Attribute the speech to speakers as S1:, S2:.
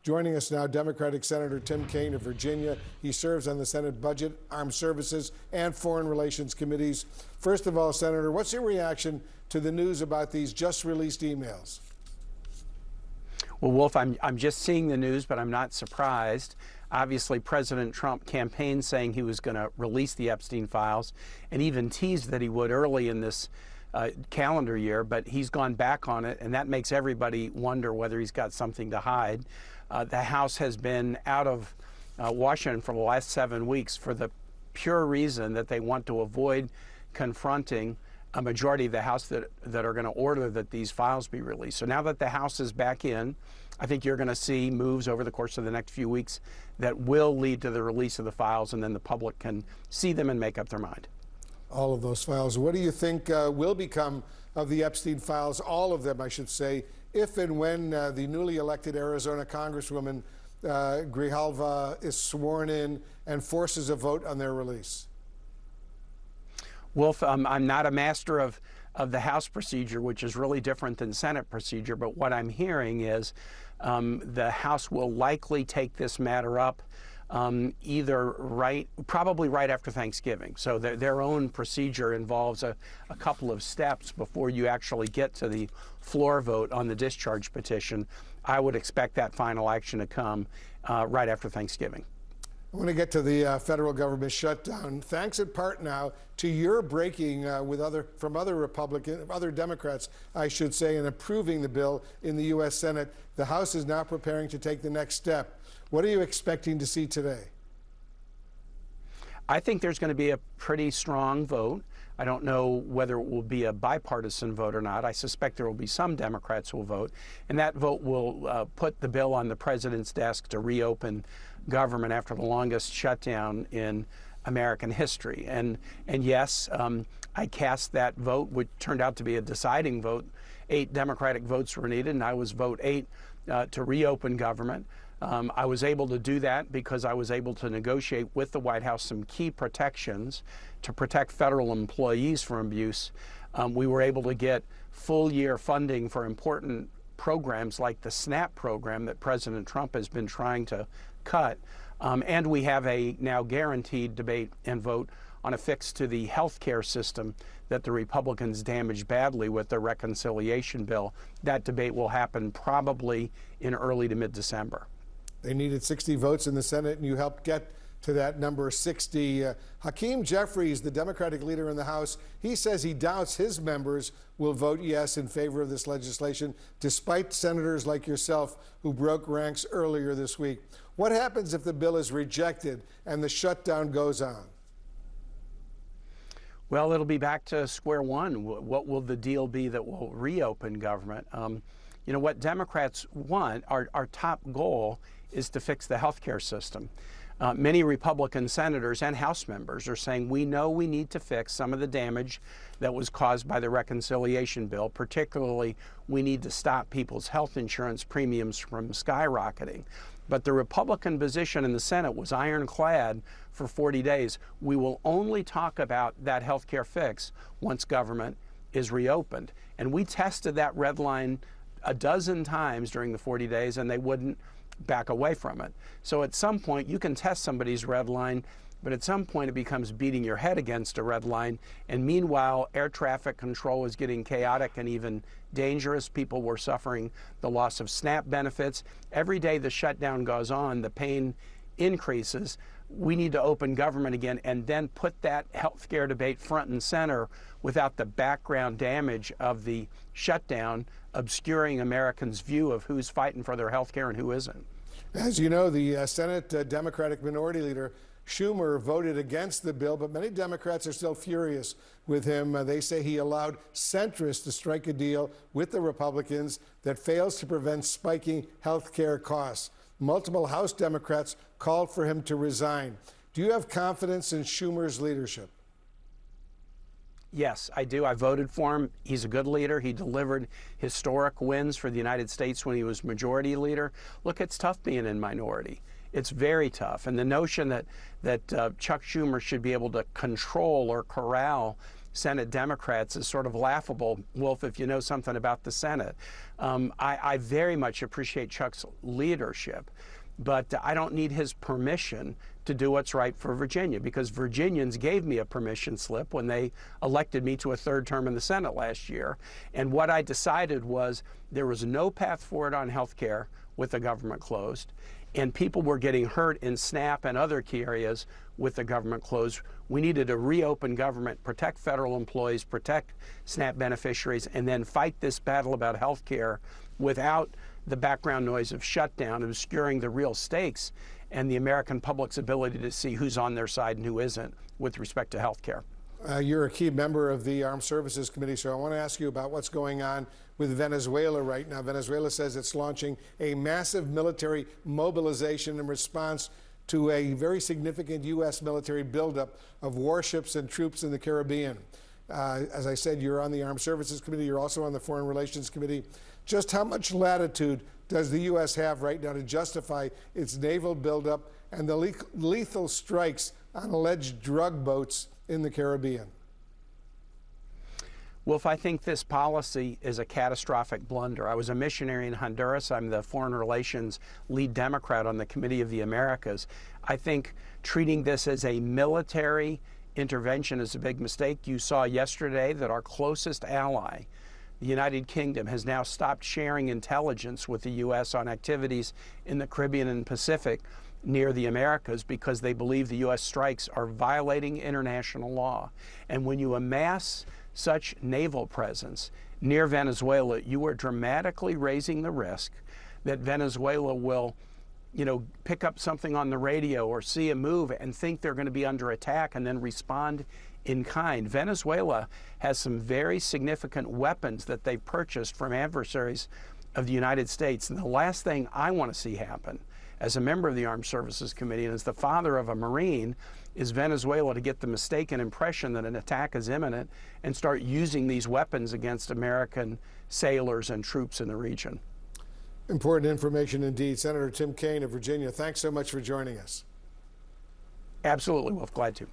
S1: Joining us now, Democratic Senator Tim Kaine of Virginia. He serves on the Senate Budget, Armed Services, and Foreign Relations Committees. First of all, Senator, what's your reaction to the news about these just released emails?
S2: Well, Wolf, I'm just seeing the news, but I'm not surprised. Obviously, President Trump campaigned saying he was going to release the Epstein files and even teased that he would early in this calendar year, but he's gone back on it, and that makes everybody wonder whether he's got something to hide. The House has been out of Washington for the last 7 weeks for the pure reason that they want to avoid confronting a majority of the House that are going to order that these files be released. So now that the House is back in, I think you're going to see moves over the course of the next few weeks that will lead to the release of the files, and then the public can see them and make up their mind.
S1: All of those files. What do you think will become of the Epstein files, all of them, I should say, if and when the newly elected Arizona Congresswoman Grijalva is sworn in and forces a vote on their release?
S2: Wolf, I'm not a master of the House procedure, which is really different than Senate procedure, but what I'm hearing is the House will likely take this matter up probably right after Thanksgiving. So their own procedure involves a couple of steps before you actually get to the floor vote on the discharge petition. I would expect that final action to come right after Thanksgiving.
S1: I want to get to the federal government shutdown. Thanks in part now to your breaking with other Democrats, I should say, and approving the bill in the U.S. Senate. The House is now preparing to take the next step. What are you expecting to see today?
S2: I think there's going to be a pretty strong vote. I don't know whether it will be a bipartisan vote or not. I suspect there will be some Democrats who will vote, and that vote will put the bill on the president's desk to reopen government after the longest shutdown in American history. And yes, I cast that vote, which turned out to be a deciding vote. 8 Democratic votes were needed, and I was vote 8 to reopen government. I was able to do that because I was able to negotiate with the White House some key protections to protect federal employees from abuse. We were able to get full-year funding for important programs like the SNAP program that President Trump has been trying to cut. And we have a now guaranteed debate and vote on a fix to the health care system that the Republicans damaged badly with their reconciliation bill. That debate will happen probably in early to mid-December.
S1: They needed 60 votes in the Senate, and you helped get to that number 60. Hakeem Jeffries, the Democratic leader in the House, he says he doubts his members will vote yes in favor of this legislation, despite senators like yourself who broke ranks earlier this week. What happens if the bill is rejected and the shutdown goes on?
S2: Well, it'll be back to square one. What will the deal be that will reopen government? You know, what Democrats want, our top goal is to fix the health care system. Many Republican senators and House members are saying we know we need to fix some of the damage that was caused by the reconciliation bill. Particularly, we need to stop people's health insurance premiums from skyrocketing. But the Republican position in the Senate was ironclad for 40 days. We will only talk about that health care fix once government is reopened. And we tested that red line a dozen times during the 40 days, and they wouldn't back away from it. So at some point, you can test somebody's red line, but at some point it becomes beating your head against a red line. And meanwhile, air traffic control was getting chaotic and even dangerous. People were suffering the loss of SNAP benefits. Every day the shutdown goes on, the pain increases. We need to open government again and then put that health care debate front and center without the background damage of the shutdown obscuring Americans' view of who's fighting for their health care and who isn't.
S1: As you know, the Senate Democratic Minority Leader Schumer voted against the bill, but many Democrats are still furious with him. They say he allowed centrists to strike a deal with the Republicans that fails to prevent spiking health care costs. Multiple House Democrats called for him to resign. Do you have confidence in Schumer's leadership?
S2: Yes, I do. I voted for him. He's a good leader. He delivered historic wins for the United States when he was majority leader. Look, it's tough being in minority. It's very tough. And the notion that Chuck Schumer should be able to control or corral Senate Democrats is sort of laughable, Wolf, if you know something about the Senate. I very much appreciate Chuck's leadership, but I don't need his permission to do what's right for Virginia, because Virginians gave me a permission slip when they elected me to a third term in the Senate last year. And what I decided was there was no path forward on health care with the government closed, and people were getting hurt in SNAP and other key areas with the government closed. We needed to reopen government, protect federal employees, protect SNAP beneficiaries, and then fight this battle about health care without the background noise of shutdown, obscuring the real stakes and the American public's ability to see who's on their side and who isn't with respect to health care.
S1: You're a key member of the Armed Services Committee, so I want to ask you about what's going on with Venezuela right now. Venezuela says it's launching a massive military mobilization in response to a very significant U.S. military buildup of warships and troops in the Caribbean. As I said, you're on the Armed Services Committee. You're also on the Foreign Relations Committee. Just how much latitude does the U.S. have right now to justify its naval buildup and the lethal strikes on alleged drug boats in the Caribbean?
S2: Wolf, I think this policy is a catastrophic blunder. I was a missionary in Honduras. I'm the Foreign Relations lead Democrat on the Committee of the Americas. I think treating this as a military intervention is a big mistake. You saw yesterday that our closest ally, the United Kingdom, has now stopped sharing intelligence with the U.S. on activities in the Caribbean and Pacific near the Americas because they believe the U.S. strikes are violating international law. And when you amass such naval presence near Venezuela, you are dramatically raising the risk that Venezuela will, pick up something on the radio or see a move and think they're going to be under attack and then respond in kind. Venezuela has some very significant weapons that they've purchased from adversaries of the United States. And the last thing I want to see happen as a member of the Armed Services Committee and as the father of a Marine is Venezuela to get the mistaken impression that an attack is imminent and start using these weapons against American sailors and troops in the region.
S1: Important information indeed. Senator Tim Kaine of Virginia, thanks so much for joining us.
S2: Absolutely, Wolf. Glad to.